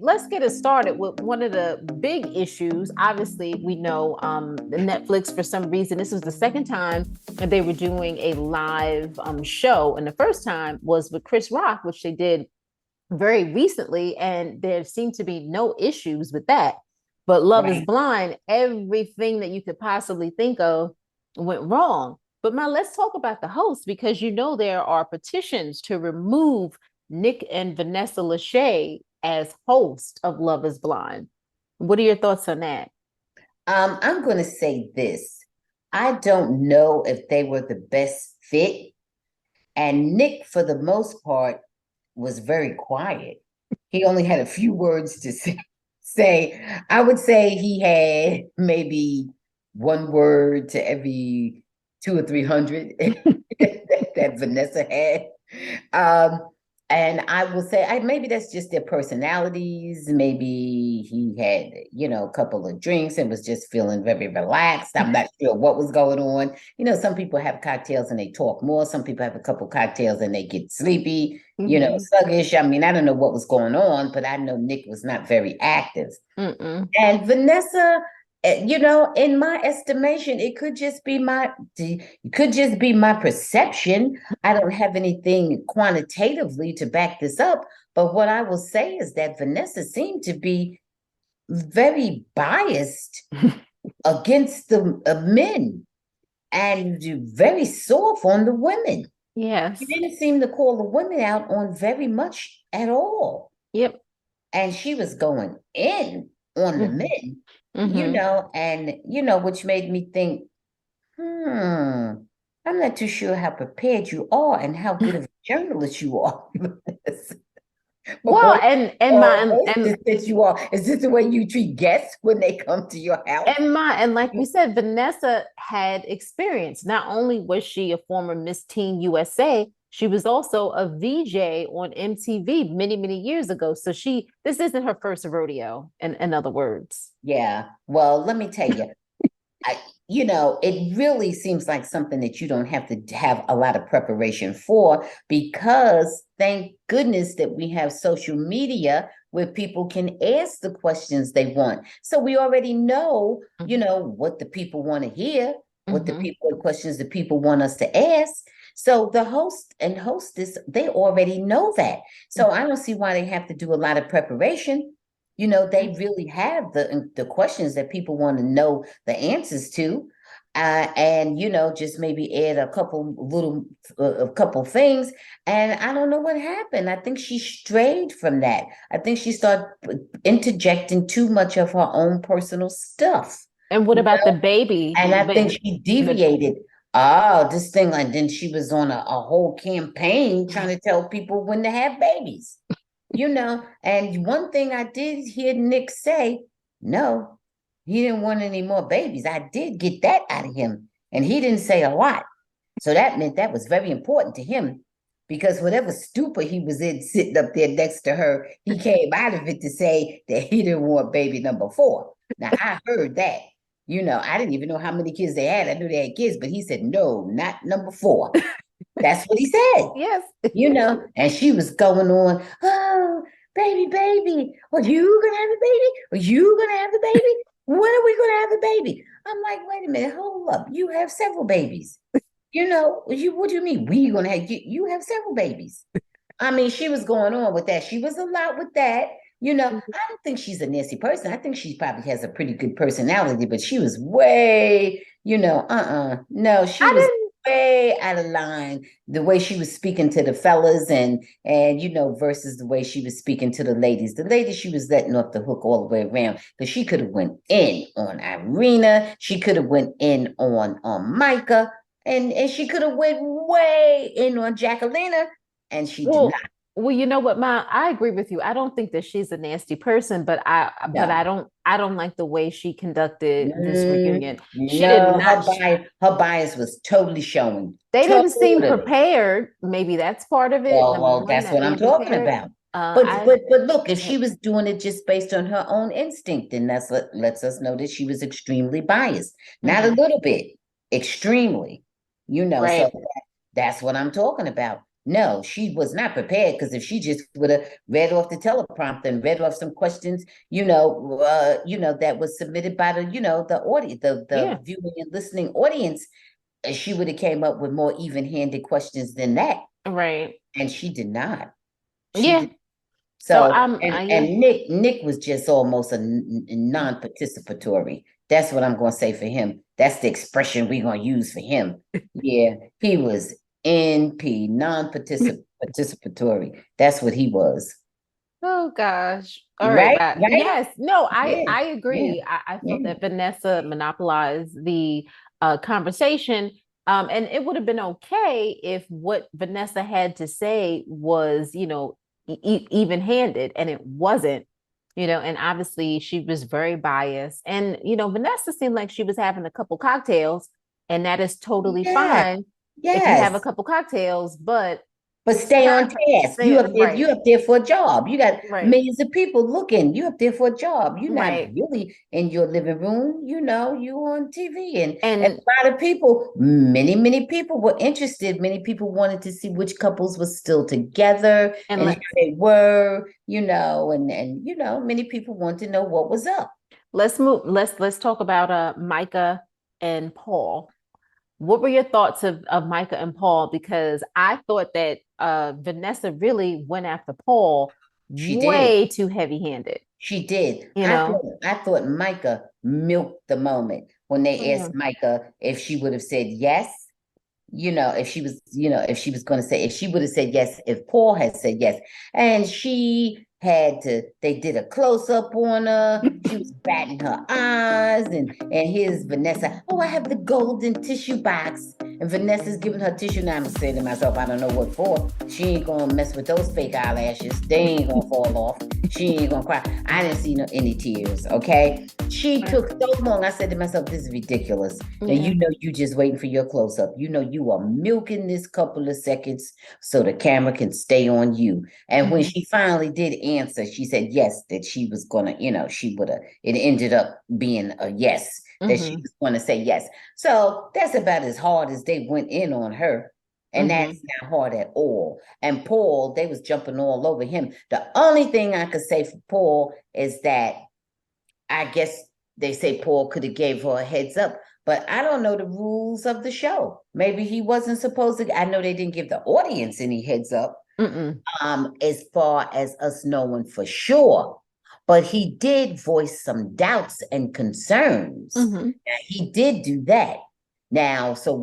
let's get it started with one of the big issues. Obviously, we know the Netflix, for some reason, this was the second time that they were doing a live show. And the first time was with Chris Rock, which they did very recently. And there seemed to be no issues with that. But Love is Right. Blind, everything that you could possibly think of went wrong. But let's talk about the host, because there are petitions to remove Nick and Vanessa Lachey as host of Love is Blind. What are your thoughts on that? I'm going to say this. I don't know if they were the best fit. And Nick, for the most part, was very quiet. He only had a few words to say. I would say he had maybe one word to every two or 300 that Vanessa had. Um, and I will say, maybe that's just their personalities. Maybe he had, a couple of drinks and was just feeling very relaxed. I'm not sure what was going on. Some people have cocktails and they talk more. Some people have a couple cocktails and they get sleepy, Mm-hmm. sluggish. I mean, I don't know what was going on, but I know Nick was not very active. Mm-mm. And Vanessa, in my estimation, it could just be my perception. I don't have anything quantitatively to back this up, but what I will say is that Vanessa seemed to be very biased against the men and very soft on the women. She Yes. didn't seem to call the women out on very much at all. Yep. And she was going in on the Mm-hmm. men, Mm-hmm. which made me think, I'm not too sure how prepared you are and how good of a journalist you are. Well, Or, and or my and hostess that you are. Is this the way you treat guests when they come to your house? and like we said, Vanessa had experience. Not only was she a former Miss Teen USA, she was also a VJ on MTV many, many years ago. So this isn't her first rodeo, in other words. Yeah. Well, let me tell you, I, it really seems like something that you don't have to have a lot of preparation for, because thank goodness that we have social media where people can ask the questions they want. So we already know, what the people want to hear, Mm-hmm. what questions the people want us to ask. So the host and hostess, they already know that. So I don't see why they have to do a lot of preparation. They really have the questions that people want to know the answers to, and just maybe add a couple things. And I don't know what happened. I think she strayed from that. I think she started interjecting too much of her own personal stuff, And what you about the know? baby? And I think she deviated. Oh, this thing, and then she was on a whole campaign trying to tell people when to have babies. And one thing I did hear Nick say, no, he didn't want any more babies. I did get that out of him, and he didn't say a lot. So that meant that was very important to him, because whatever stupor he was in sitting up there next to her, he came out of it to say that he didn't want baby number 4. Now, I heard that. I didn't even know how many kids they had. I knew they had kids, but he said, no, not number 4. That's what he said, Yes. and she was going on, oh, baby, baby, are you gonna have a baby? Are you gonna have a baby? When are we gonna have a baby? I'm like, wait a minute, hold up. You have several babies. What do you mean we gonna have you have several babies? I mean, she was going on with that. She was a lot with that. I don't think she's a nasty person. I think she probably has a pretty good personality, but she was way, no, she I was didn't. way out of line. The way she was speaking to the fellas and versus the way she was speaking to the ladies. The ladies, she was letting off the hook all the way around, because she could have went in on Irina. She could have went in on Micah, and she could have went way in on Jacquelina, and she did not. Well, you know what, Ma, I agree with you. I don't think that she's a nasty person, but I No. don't like the way she conducted this reunion. She did No, not her bias was totally showing. they didn't seem Totally. prepared. Maybe that's part of it. Number Well, one, that's that what they I'm were talking prepared. about. But I but but look, if she was doing it just based on her own instinct, then that's what lets us know that she was extremely biased. Not a Mhm. little bit, extremely. So Right. that's what I'm talking about. No, she was not prepared because if she just would have read off the teleprompter and read off some questions, that was submitted by the audience, the Yeah. viewing and listening audience, she would have came up with more even-handed questions than that. Right. And she did not. She Yeah. did. So So, yeah. and Nick was just almost a non-participatory. That's what I'm going to say for him. That's the expression we're going to use for him. Yeah, he was NP, non-participatory. That's what he was. Oh gosh. All right. Right? Right? Yes. No, I Yeah. I Yeah. agree. I felt Yeah. that Vanessa monopolized the conversation. And it would have been okay if what Vanessa had to say was, even-handed, and it wasn't, and obviously she was very biased. And, Vanessa seemed like she was having a couple cocktails, and that is totally Yes. fine if you have a Yes. couple cocktails, but But stay on task. stay right, You up there for a job. You got right, millions of people looking. You up there for a job. You're not right. really in your living room. You on TV. And And a lot of people, many people were interested. Many people wanted to see which couples were still together and and how they were, many people want to know what was up. let's talk about Micah and Paul. What were your thoughts of Micah and Paul? Because I thought that Vanessa really went after Paul She did. way too heavy-handed, She did. you know? I thought Micah milked the moment when they Yeah. asked Micah if she would have said yes. If she was going to say, if she would have said yes, if Paul had said yes, and they did a close up on her. She was batting her eyes, and here's Vanessa. Oh, I have the golden tissue box, and Vanessa's giving her tissue. Now I'm saying to myself, I don't know what for. She ain't gonna mess with those fake eyelashes. They ain't gonna fall off. She ain't gonna cry. I didn't see any tears. Okay, she Right. took so long. I said to myself, this is ridiculous. And Yeah. you just waiting for your close up. You are milking this couple of seconds so the camera can stay on you. And when Mhm. she finally did answer, she said yes, that she was gonna, she would have, it ended up being a yes, that she Mhm. was gonna say yes. So that's about as hard as they went in on her. And that's Mhm. not hard at all. And Paul, they was jumping all over him. The only thing I could say for Paul is that I guess they say Paul could have gave her a heads up, but I don't know the rules of the show. Maybe he wasn't supposed to. I know they didn't give the audience any heads up, Mm-mm. as far as us knowing for sure. But he did voice some doubts and concerns. Mhm. Now, he did do that. Now, so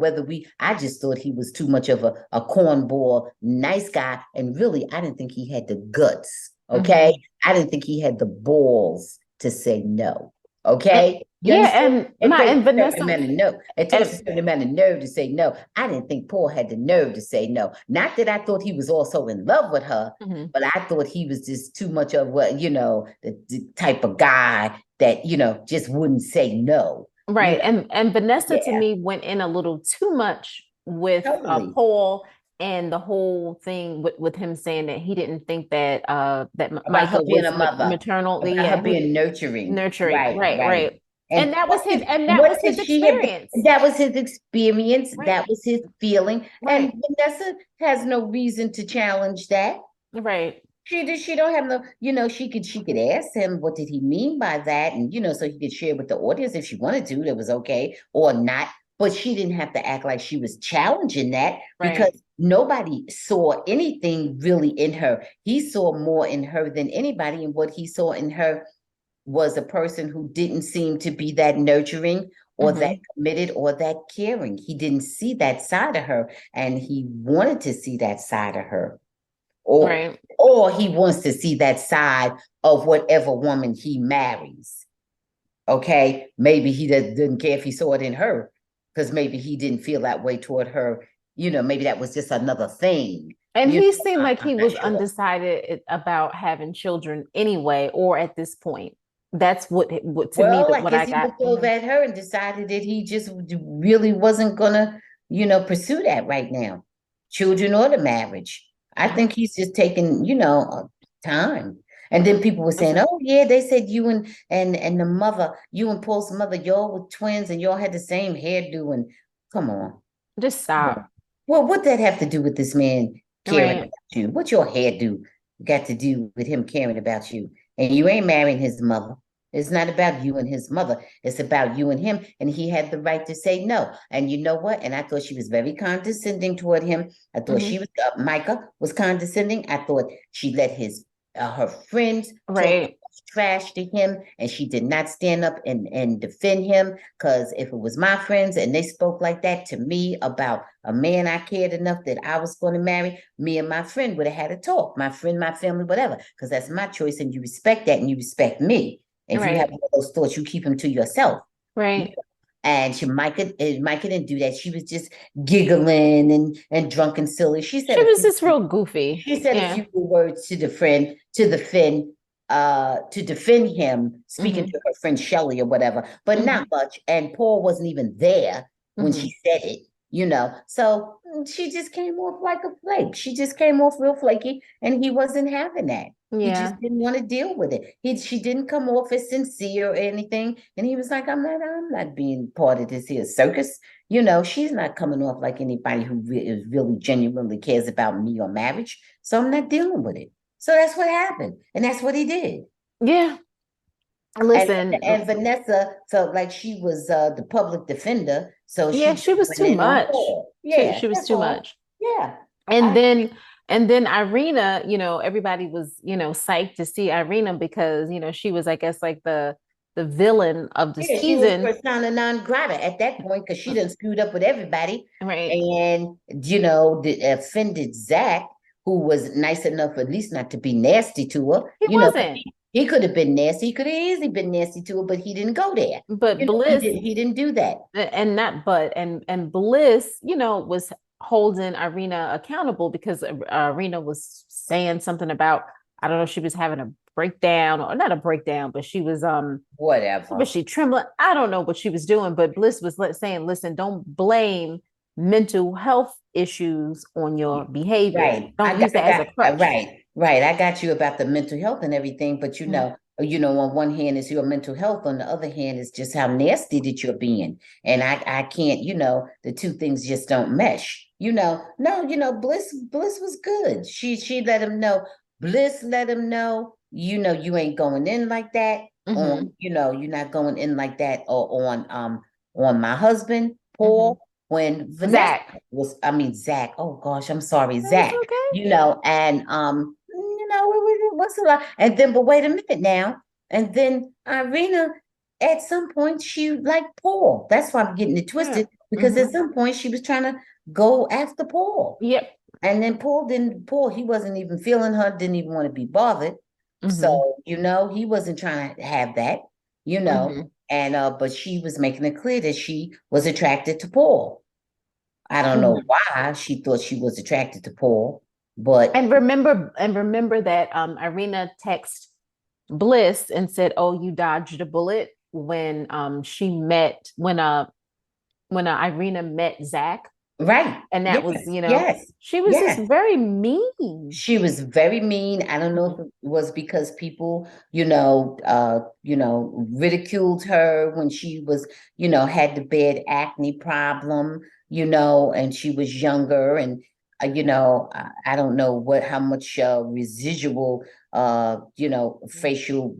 I just thought he was too much of a cornball, nice guy. And really, I didn't think he had the guts. Okay. Mhm. I didn't think he had the balls to say no. And, Okay. You yeah, understand? and It my takes and a certain Vanessa amount of no. It takes a and certain amount of nerve to say no. I didn't think Paul had the nerve to say no. Not that I thought he was also in love with her, mhm. but I thought he was just too much of the type of guy that, just wouldn't say no. Right. And Vanessa to Yeah, me went in a little too much with totally. Paul, and the whole thing with him saying that he didn't think that About her Micah being was a mother, maternally, about yeah, her being nurturing. nurturing. Right, Right, right. right. And that was his She had, experience. that was his experience, Right, that was his feeling. And right, Vanessa has no reason to challenge that. right. She don't have no, she could ask him what did he mean by that, and so he could share with the audience if she wanted to, that was okay or not. But she didn't have to act like she was challenging that because Right. nobody saw anything really in her. He saw more in her than anybody, and what he saw in her was a person who didn't seem to be that nurturing or that Hmm. committed or that caring. He didn't see that side of her, and he wanted to see that side of her, or Right. he wants to see that side of whatever woman he marries. Okay, maybe he didn't care if he saw it in her, because maybe he didn't feel that way toward her. Maybe that was just another thing. And he seemed like I'm he not was sure. undecided about having children anyway, or at this point. That's what to me Well, that I what guess I he got looked from over him. at her and decided that he just really wasn't gonna, pursue that right now, children or the marriage. I think he's just taking, time. And then people were saying, Mhm. "Oh yeah, they said you and the mother, you and Paul's mother, y'all were twins and y'all had the same hairdo." And come on, Just come on. stop. Well, what that have to do with this man caring Right. about you. What your hair do got to do with him caring about you? And you ain't marrying his mother. It's not about you and his mother. It's about you and him. And he had the right to say no. And you know what? And I thought she was very condescending toward him. I thought Hmm. she was, Micah was condescending. I thought she let her friends talk Right. trash to him, and she did not stand up and defend him. Because if it was my friends and they spoke like that to me about a man I cared enough that I was going to marry, me and my friend would have had a talk. My friend, my family, whatever. Because that's my choice, and you respect that, and you respect me. If you have Right. those thoughts, you keep them to yourself. Right. And Micah didn't do that. She was just giggling and drunk and silly. She was just real goofy. She said a Yeah. few words to defend him, speaking Hmm. to her friend Shelly or whatever, but not Hmm. much. And Paul wasn't even there when she Hmm. said it, So she just came off like a flake. She just came off real flaky, and he wasn't having that. He just Yeah. didn't want to deal with it. She didn't come off as sincere or anything. And he was like, I'm not being part of this here circus. She's not coming off like anybody who really genuinely cares about me or marriage. So I'm not dealing with it. So that's what happened. And that's what he did. Yeah. And Listen, and Vanessa felt like she was the public defender. So yeah, she she just was went too in on much. Paul. Yeah, She was that's too all. much. Yeah. And I then and then Irina, everybody was, psyched to see Irina because, she was, I guess, like the villain of the Yeah, she was season. persona non grata at that point because she done screwed up with everybody Right. and, offended Zach, who was nice enough at least not to be nasty to her. He wasn't. He could have been nasty. He could have easily been nasty to her, but he didn't go there. But He Bliss, didn't. He didn't do that. and not but and Bliss, was holding Irina accountable because Irina was saying something about, I don't know, she was having a breakdown, or not a breakdown, but she was what was Whatever. she trembling? I don't know what she was doing, but Bliss was saying, listen, don't blame mental health issues on your behavior. Right. Don't use that as a crutch. Right. I got you about the mental health and everything, but Mm. on one hand is your mental health, on the other hand is just how nasty that you're being. And I can't, the two things just don't mesh. No, Bliss was good. She let him know. Bliss let him know, you ain't going in like that Mm-hmm. you're not going in like that or on my husband, Mm-hmm. Paul, when Vanessa Zach. I mean, Zach. Oh gosh, I'm sorry, It's Zach. okay. And it was a lot. And then, but wait a minute now. And then Irina, at some point, she liked Paul. That's why I'm getting it Yeah. twisted because at Mm-hmm. some point she was trying to go after Paul. Yep. And then Paul, he wasn't even feeling her, didn't even want to be bothered. Mm-hmm. So, he wasn't trying to have that, you know. Mm-hmm. And but she was making it clear that she was attracted to Paul. I don't know Mm-hmm. why she thought she was attracted to Paul, but And remember that Irina texted Bliss and said, "Oh, you dodged a bullet," when she met when Irina met Zach, right. and that was, Yes, yes, she was just yes. very mean. She was very mean. I don't know Mhm. if it was because people, ridiculed her when she was, had the bad acne problem, and she was younger and I don't know how much residual facial,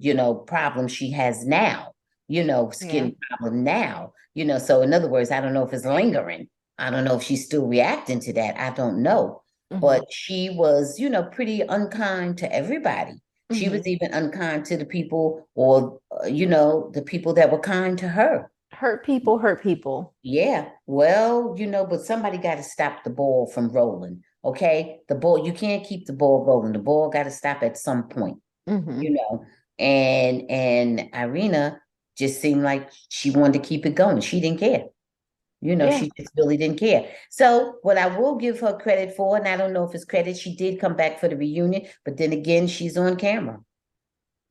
problem she has now, Yeah. skin problem now, so in other words, I don't know if it's lingering. I don't know if she's still reacting to that. I don't know, Hmm. but she was, pretty unkind to everybody. She was Hmm. even unkind to the people or, the people that were kind to her. Hurt people, hurt people. Yeah, well, but somebody got to stop the ball from rolling. Okay. The ball, you can't keep the ball rolling. The ball got to stop at some point, you Hmm. know. And Irina just seemed like she wanted to keep it going. She didn't care. Yeah. She just really didn't care. So what I will give her credit for, and I don't know if it's credit, she did come back for the reunion, but then again, she's on camera.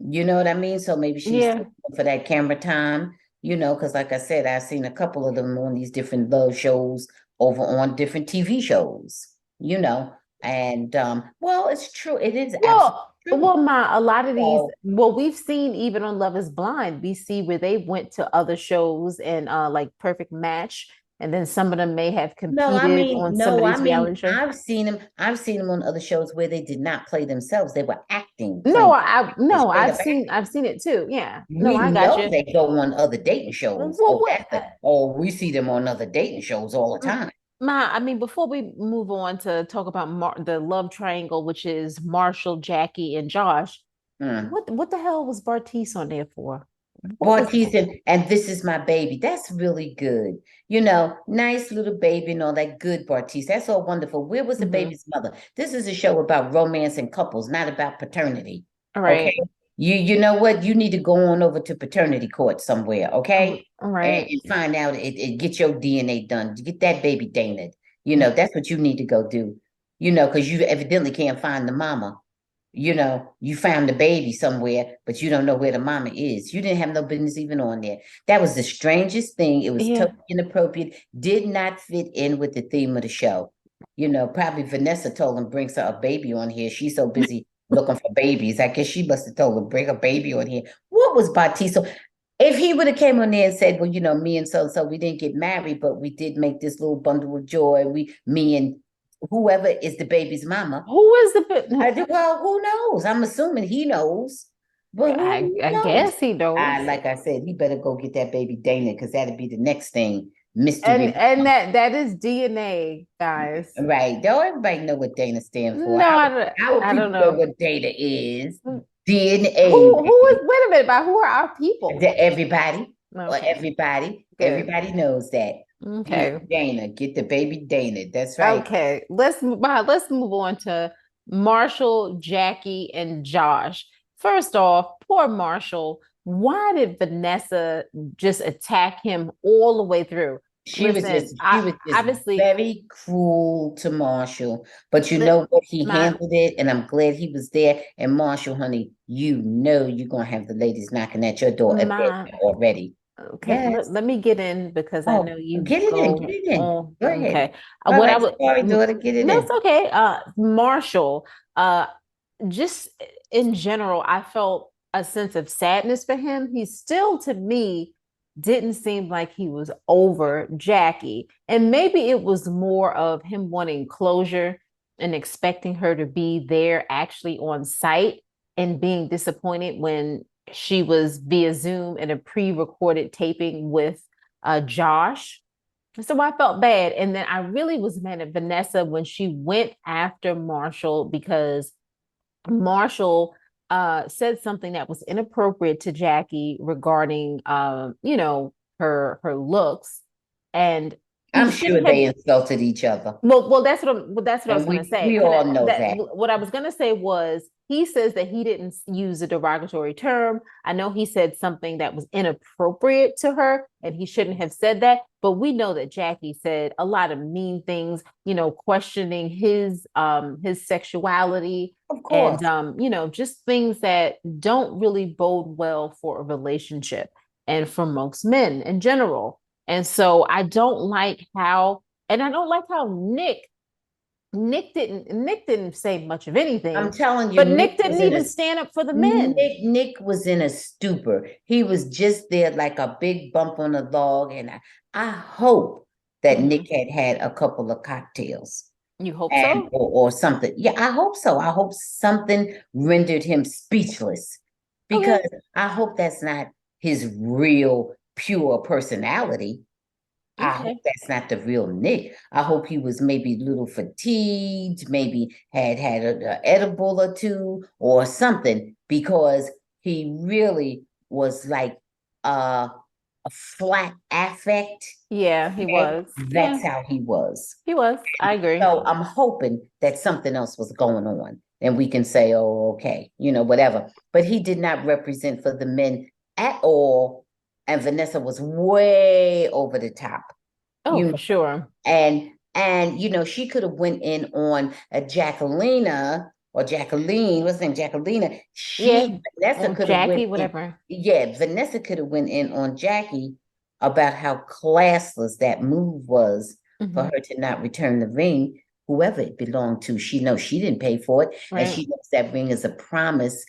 You know what I mean? So maybe she's Yeah. for that camera time, because like I said, I've seen a couple of them on these different love shows over on different TV shows, and well, it's true. It is absolutely Well, true. a lot of these, So well, we've seen even on Love is Blind, we see where they went to other shows and like Perfect Match. And then some of them may have No, I competed mean, on some of no, I these mean, reality shows. I've seen them on other shows where they did not play themselves. They were acting, No, playing, I no, straight up acting. I've seen it too. Yeah. No, We I got know you. they go on other dating shows. Well, Oh, what we see them on other dating shows all the time. I mean, before we move on to talk about the love triangle, which is Marshall, Jackie, and Josh, Hmm. what the hell was Bartice on there for? What was that? Bartesian, and this is my baby. That's really good. Nice little baby and all that good, Bartiz. That's all wonderful. Where was the Mhm. baby's mother? This is a show about romance and couples, not about paternity. All Okay. right. You know what? You need to go on over to paternity court somewhere, okay? All And, right. find out get your DNA done. Get that baby Dana. Mm. That's what you need to go do. Because you evidently can't find the mama. You found the baby somewhere, but you don't know where the mama is. You didn't have no business even on there. That was the strangest thing. It was Yeah. totally inappropriate, did not fit in with the theme of the show. Probably Vanessa told him brings her a baby on here. She's so busy looking for babies. I guess she must have told him bring a baby on here. What was Batiso? If he would have came on there and said, well, me and so we didn't get married, but we did make this little bundle of joy. Me and whoever is the baby's mama. Who is the? Well, who knows? I'm assuming he knows, but who I knows? guess he knows. Like I said, he better go get that baby Dana because that'd be the next thing. Mystery. And that is DNA, guys. Right. Don't everybody know what Dana stands for? No, Our I don't people know know. what Dana is. Who DNA, is, wait a minute, but who are our people? Everybody, or Okay, good. everybody knows that. Okay. Dana, get the baby Dana. That's right. Okay. Let's move on to Marshall, Jackie, and Josh. First off, poor Marshall. Why did Vanessa just attack him all the way through? Listen, She I was just obviously very cruel to Marshall. But you li- know what? He my handled it, and I'm glad he was there. And Marshall, honey, you're gonna have the ladies knocking at your door a bit my already. okay, Yes. let me get in because I Oh, know you get it in, get go it in. on. Go ahead. Okay. All What I right, would sorry, daughter, get it no, it's in. okay. Marshall, just in general, I felt a sense of sadness for him. He still, to me, didn't seem like he was over Jackie. And maybe it was more of him wanting closure and expecting her to be there actually on site and being disappointed when she was via Zoom in a pre-recorded taping with Josh. So I felt bad. And then I really was mad at Vanessa when she went after Marshall because Marshall said something that was inappropriate to Jackie regarding her looks. And he I'm sure shouldn't have they insulted each other. that's what I was And going to say. we Can all I, know that that. what I was going to say was he says that he didn't use a derogatory term. I know he said something that was inappropriate to her, and he shouldn't have said that. But we know that Jackie said a lot of mean things, questioning his sexuality Of and course. just things that don't really bode well for a relationship and for most men in general. And so I don't like how and I don't like how Nick didn't say much of I'm anything, telling you, but Nick didn't even stand up for the men. Nick was in a stupor. He was just there like a big bump on a log, and I hope that Mhm. Nick had a couple of cocktails You hope and so? or something. Yeah, I hope so. I hope something rendered him speechless because Okay. I hope that's not his real pure personality. I hope Okay. that's not the real Nick. I hope he was maybe a little fatigued, maybe had a edible or two or something, because he really was like a flat affect. Yeah, he Okay? was. That's Yeah, how he was. he was. I agree. So I'm hoping that something else was going on and we can say, oh, okay, whatever. But he did not represent for the men at all. And Vanessa was way over the top, Oh, you for know, sure. and she could have went in on a Jacquelina or Jacqueline, what's her name? Jacquelina. Yeah. Vanessa Or could have went Jackie, in. whatever. Yeah, Vanessa could have went in on Jackie about how classless that move was for Hmm. her to not return the ring, whoever it belonged to. She knows she didn't pay for it, and Right. she knows that ring is a promise,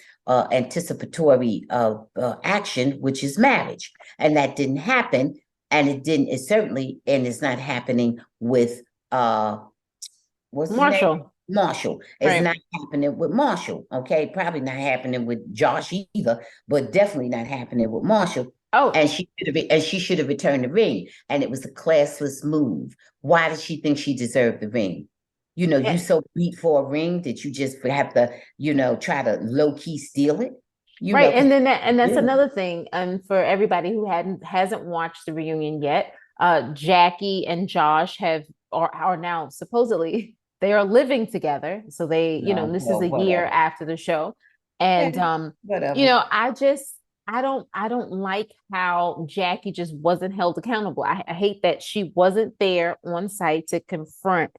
anticipatory of action, which is marriage, and that didn't happen. And it didn't, it certainly, and it's not happening with what's his name? Marshall, Marshall. It's right? not happening with Marshall. Okay. Probably not happening with Josh either, but definitely not happening with Marshall. Oh, And she should have returned the ring. And it was a classless move. Why did she think she deserved the ring? You yeah, so beat for a ring that you just have to, try to low-key steal it, right. because And that's yeah, another thing. And for everybody who hasn't watched the reunion yet, Jackie and Josh are now supposedly they are living together. So no, this is well, a year whatever. after the show. Yeah, And whatever. I don't like how Jackie just wasn't held accountable. I hate that she wasn't there on site to confront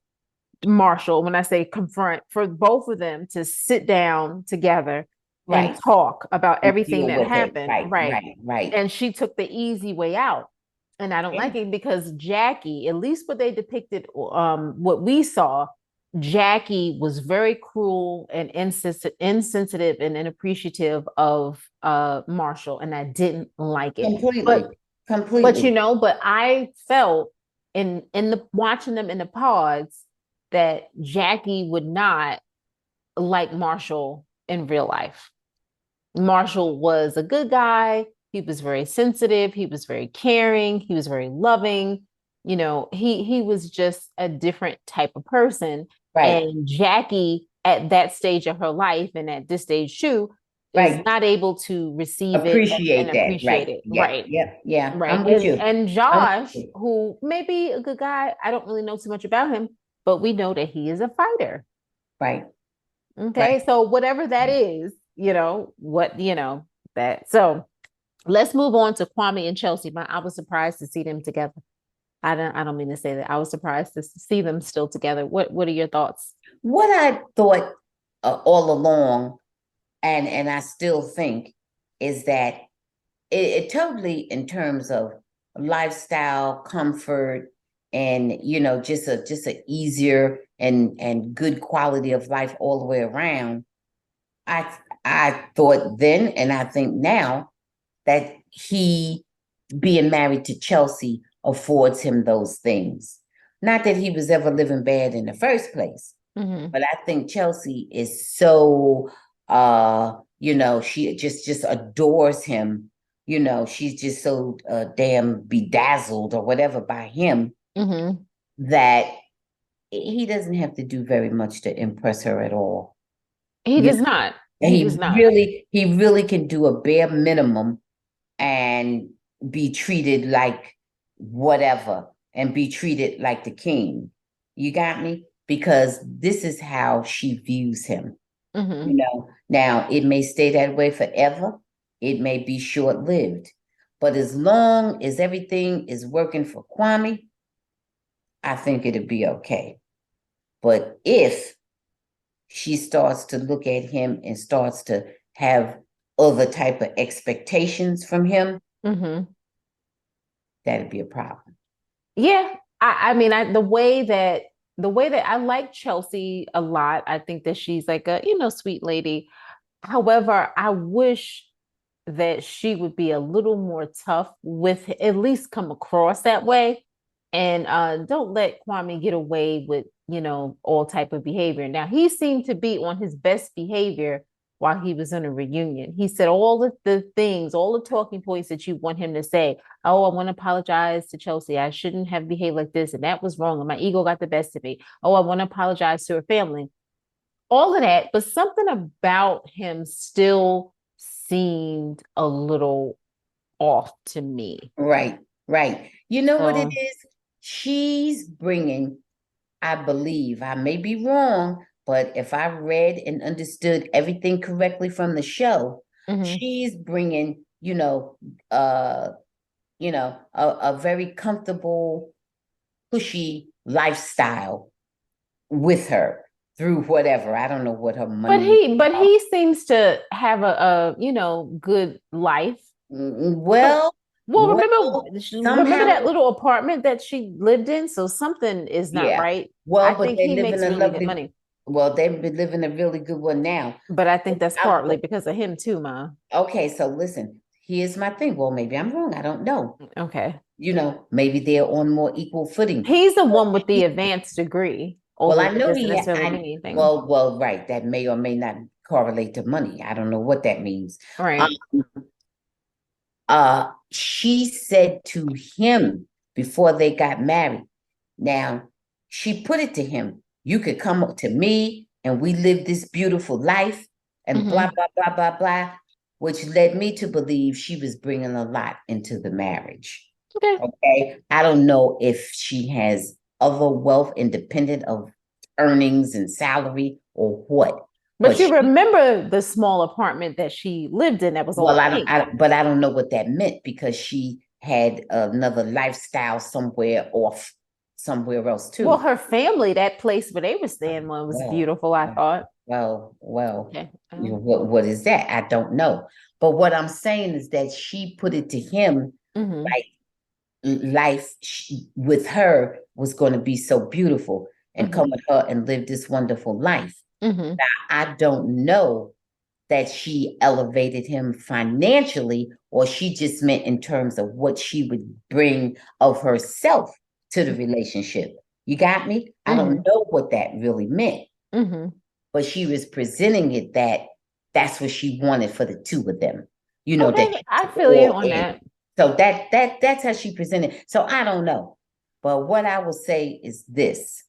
Marshall. When I say confront, for both of them to sit down together and Right. talk about And everything deal that with it. happened, Right, right? right, right. And she took the easy way out. And I don't Yeah. like it because Jackie, at least what they depicted, what we saw, Jackie was very cruel and insensitive and inappreciative of Marshall, and I didn't like it. Completely. But Completely. but I felt in the watching them in the pods that Jackie would not like Marshall in real life. Marshall was a good guy. He was very sensitive. He was very caring. He was very loving. He was just a different type of person. Right. And Jackie, at that stage of her life, and at this stage too, is Right. not able to receive it and Appreciate that. appreciate Right. it. Yep. Right. Yep. Yeah. Right. I'm with And you. and I'm with Josh, you. who may be a good guy, I don't really know too much about him, but we know that he is a fighter. Right. Okay. Right. So whatever that is, that. So let's move on to Kwame and Chelsea. I was surprised to see them together. I don't mean to say that. I was surprised to see them still together. What are your thoughts? What I thought all along, and I still think, is that it totally, in terms of lifestyle, comfort, and just a easier and good quality of life all the way around. I thought then, and I think now, that he being married to Chelsea affords him those things. Not that he was ever living bad in the first place, Mm-hmm. but I think Chelsea is so she just adores him. She's just so damn bedazzled or whatever by him, Mm-hmm. that he doesn't have to do very much to impress her at all. He You does know, not. and He does not. he really can do a bare minimum and be treated like whatever, and be treated like the king. You got me? Because this is how she views him. Mm-hmm. Now it may stay that way forever. It may be short-lived. But as long as everything is working for Kwame, I think it'll be okay. But if she starts to look at him and starts to have other type of expectations from him, Mm-hmm. that'd be a problem. Yeah, I mean, the way that I like Chelsea a lot. I think that she's like a sweet lady. However, I wish that she would be a little more tough with at least come across that way, and don't let Kwame get away with all type of behavior. Now he seemed to be on his best behavior while he was in a reunion. He said all of the things, all the talking points that you want him to say. Oh, I want to apologize to Chelsea. I shouldn't have behaved like this, and that was wrong, and my ego got the best of me. Oh, I want to apologize to her family, all of that, but something about him still seemed a little off to me. Right, right. You know what it So, is? She's bringing, I believe, I may be wrong, but if I read and understood everything correctly from the show, mhm. she's bringing, uh, a very comfortable, cushy lifestyle with her through whatever. I don't know what her But money is he, but about. he seems to have a good life. So, Well, well, remember, well, remember somehow, that little apartment that she lived in. So something is not yeah. right. I Well, but think they he live in makes a really good lovely, money, well, they've been living a really good one now. but I think that's I, partly because of him too, Ma. okay, so listen, here's my thing. Well, maybe I'm wrong. I don't know. Okay. Maybe they're on more equal footing. He's the one with the advanced degree, Well, although I that know doesn't necessarily mean anything. right. That may or may not correlate to money. I don't know what that means. Um, Right. she said to him before they got married. Now, she put it to him, you could come up to me and we live this beautiful life and blah, Mm-hmm. blah, blah, blah, blah, which led me to believe she was bringing a lot into the marriage. Okay. Okay. I don't know if she has other wealth independent of earnings and salary or what, but But you remember the small apartment that she lived in that was well, all pink. but I don't know what that meant because she had another lifestyle somewhere else Well, too. her family, that place where they were staying was Well, beautiful, I thought. well, Okay. what is that? I don't know. But what I'm saying is that she put it to him Mm-hmm. like life with her was going to be so beautiful and Mm-hmm. come with her and live this wonderful life. Mm-hmm. I don't know that she elevated him financially, or she just meant in terms of what she would bring of herself to the relationship. You got me? I don't Mm-hmm. know what that really meant, Mm-hmm. but she was presenting it that that's what she wanted for the two of them. That Okay, she I took feel you all on in. that. So that's how she presented. So I don't know. But what I will say is this.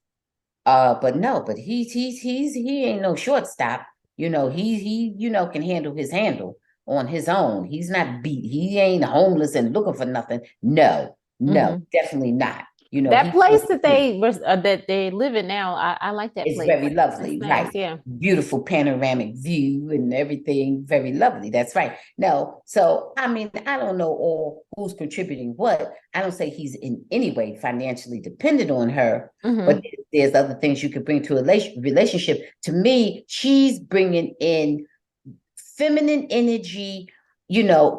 But no, but he ain't no shortstop. He can handle his handle on his own. He's not beat. He ain't homeless and looking for nothing. No, no, Mm-hmm. definitely not. That He comes place that through. they live in now, I like that It's place. very That's lovely, nice. right? Yeah. Beautiful panoramic view and everything, very lovely. That's right. No, so I mean, I don't know all who's contributing what. I don't say he's in any way financially dependent on her, but Mm-hmm. there's other things you could bring to a relationship. To me, she's bringing in feminine energy,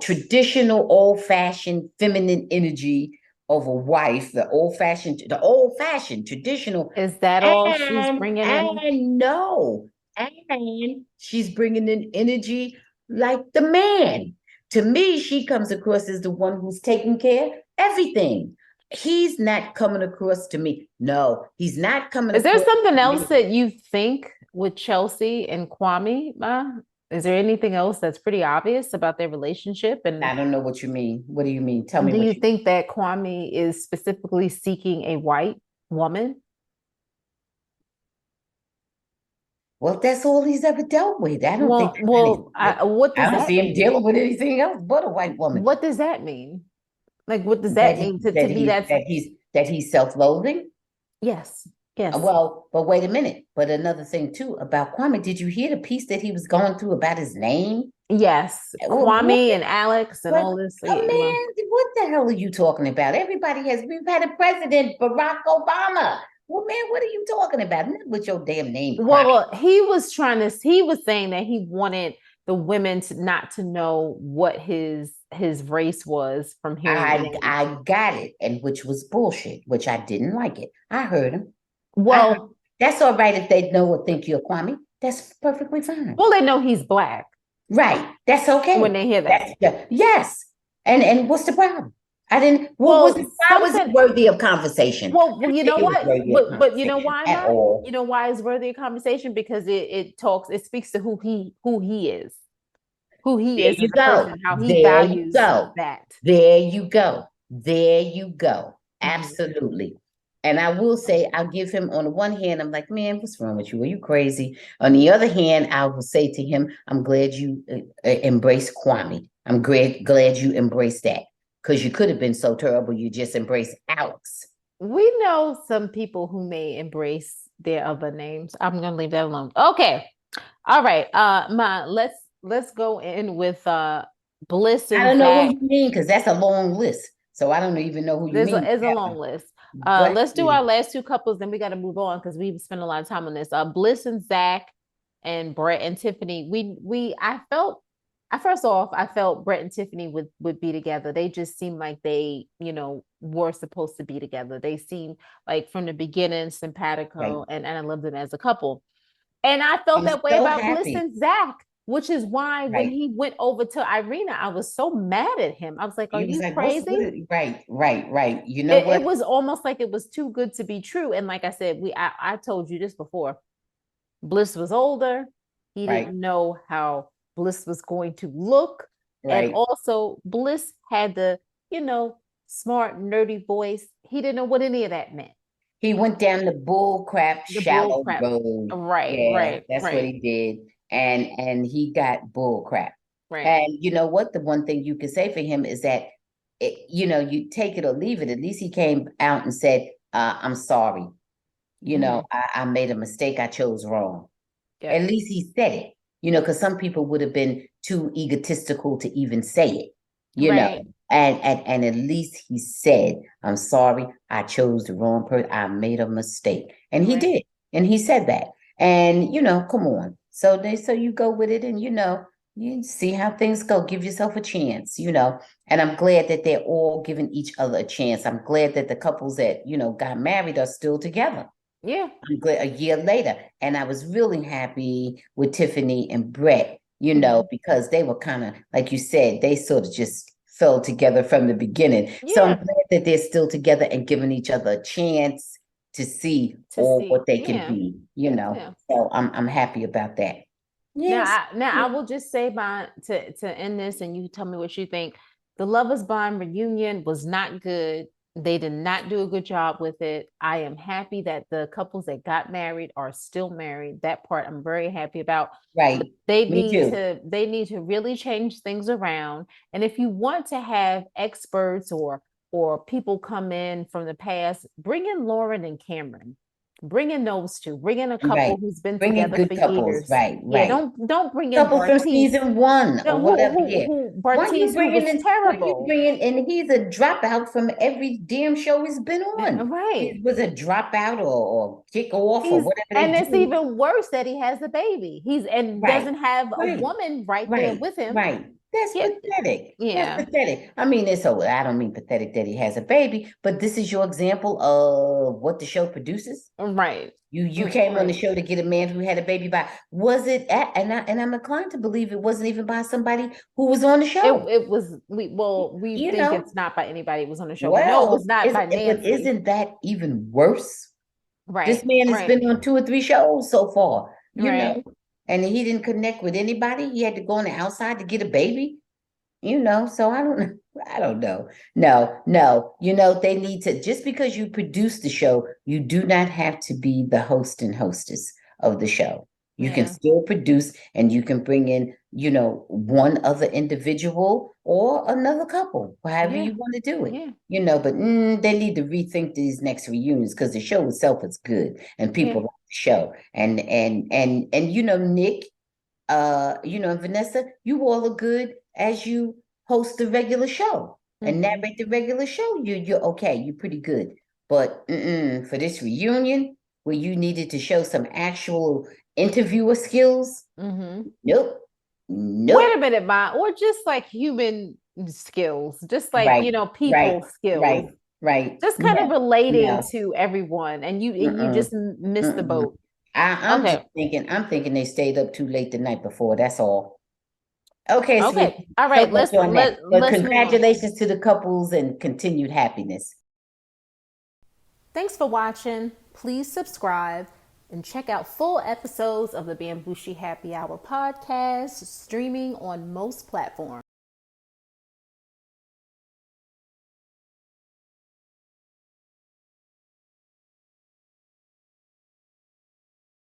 traditional, old fashioned feminine energy of a wife, the old fashioned traditional Is that all she's bringing in? and no, and she's bringing in energy like the man. To me, she comes across as the one who's taking care of everything. He's not coming across to me. No, he's not coming Is there across something to else me. that you think with Chelsea and Kwame, Ma? Is there anything else that's pretty obvious about their relationship? And I don't know what you mean. What do you mean? Tell me do you what you. think that Kwame is specifically seeking a white woman? Well, that's all he's ever dealt with. I don't think What I does don't that see him mean? dealing with anything else but a white woman. What does that mean? Like, what does That that he mean to that be he that? that he's self-loathing. Yes, yes. Well, but wait a minute. But another thing too about Kwame, did you hear the piece that he was going through about his name? Yes, Well, what? Kwame and Alex and But all this. Well, man, what the hell are you talking about? We've had a president, Barack Obama. Well, man, what are you talking about? Not with your damn name, Kwame. he was saying that he wanted the women to not to know what his race was from hearing the I name. I got it, and which was bullshit, which I didn't like it. I heard him. I heard Well, that's all right if they know or think you're Kwame. That's perfectly fine. well, they know he's black Right. That's when okay. they hear that. Yes. And what's the problem? I didn't. What was it? Well, Why was it something. worthy of conversation? Well, I you think know it was what? worthy of But you know conversation why, at Ma? You all. know why it's worthy of conversation because it speaks to who he There is as you a go. person, how he There you values go. that. There you go. There you go. Mhm. Absolutely. And I will say, I'll give him on the one hand, I'm like, man, what's wrong with you? Are you crazy? On the other hand, I will say to him, I'm glad you embrace Kwame. I'm glad you embraced that because you could have been so terrible. You just embraced Alex. We know some people who may embrace their other names. I'm gonna leave that alone. Okay. All right. Ma, let's go in with Bliss I and don't know who Zach. you mean because that's a long list. So I don't even know who you There's mean. a long list. But Let's do our last two couples, then we got to move on because we've spent a lot of time on this. Bliss and Zach and Brett and Tiffany. First off, I felt Brett and Tiffany would be together. They just seemed like they, were supposed to be together. They seemed like from the beginning right. simpatico and I loved them as a couple. And I felt I'm that way so about Bliss happy. and Zach. which is why when Right. he went over to Irina, I was so mad at him. I was like, "Are He was you like, crazy?" right, right, right. You know It what? was almost like it was too good to be true. And like I said, I told you this before. Bliss was older. He Right, didn't know how Bliss was going to look. And right. also, Bliss had the, you know, smart, nerdy voice. He didn't know what any of that meant. He went down the bull crap The bull shallow crap. road. Right, Yeah, right, that's what right, he did. And he got bull crap. right. And you know what? The one thing you could say for him is that you take it or leave it. At least he came out and said, I'm sorry. Mm-hmm. I made a mistake. I chose wrong. At Yep. least he said it, because some people would have been too egotistical to even say it, you know. Right, And at least he said, I'm sorry, I chose the wrong person. I made a mistake. And he right. did. And he said that. And come on. So you go with it and you see how things go. Give yourself a chance. And I'm glad that they're all giving each other a chance. I'm glad that the couples that, got married are still together. Yeah. I'm glad a year later. And I was really happy with Tiffany and Brett, Mm-hmm. because they were kind of, like you said, they sort of just fell together from the beginning. So I'm Yeah. glad that they're still together and giving each other a chance to see To all see. what they can Yeah. be. Yeah. So I'm happy about that. Yes. Now I will just say by to end this, and you tell me what you think. The Lovers Bond reunion was not good. They did not do a good job with it. I am happy that the couples that got married are still married. That part I'm very happy about. But Right. Me too. they need to really change things around. And if you want to have experts or people come in from the past, bring in Lauren and Cameron. Bring in those two. Bring in a couple Right. who's been Bringing together good for couples. years. Right. Yeah, Right. don't bring in Couple from Bartiz. season one No, or whatever. Yeah. who Why you Bartiz, who bringing was in? Why you terrible. bringing? And he's a dropout from every damn show he's been on. Right. He was a dropout or kick off or He's whatever they and it's do. even worse that he has a baby. He's and Right. doesn't have a Right. woman right there Right. with him. Right. That's Yeah, pathetic. That's yeah, pathetic. I mean, I don't mean pathetic that he has a baby, but this is your example of what the show produces. right. You came on the Right. show to get a man who had a baby by was it at and I'm inclined to believe it wasn't even by somebody who was on the show. It was we You think know, it's not by anybody who was on the show. We know it was well, not by but Nancy. isn't that even worse? This Right, man has right, been on 2 or 3 shows so far. right. And he didn't connect with anybody. He had to go on the outside to get a baby. So I don't know. I don't know. No, no. They need to, just because you produce the show, you do not have to be the host and hostess of the show. You can Yeah, still produce and you can bring in, one other individual or another couple, however yeah, you want to do it. yeah, But they need to rethink these next reunions because the show itself is good and yeah. people like the show. And Nick, and Vanessa, you all are good as you host the regular show and Mm-hmm. narrate the regular show. You're okay. You're pretty good. But for this reunion where you needed to show some actual interviewer skills, Mm-hmm. nope, Wait nope. a minute, Ma, or just like human skills, just like, Right, people right, skills, right, right. just kind of No, relating no. to everyone, and you Mm-mm, just missed the mm-mm. boat. I'm just Okay. thinking. I'm thinking they stayed up too late the night before. That's all. Okay, sweet. Okay. All So right. much on that. But Let's move on. congratulations to the couples and continued happiness. Thanks for watching. Please subscribe and check out full episodes of the Bamgboshe Happy Hour podcast streaming on most platforms.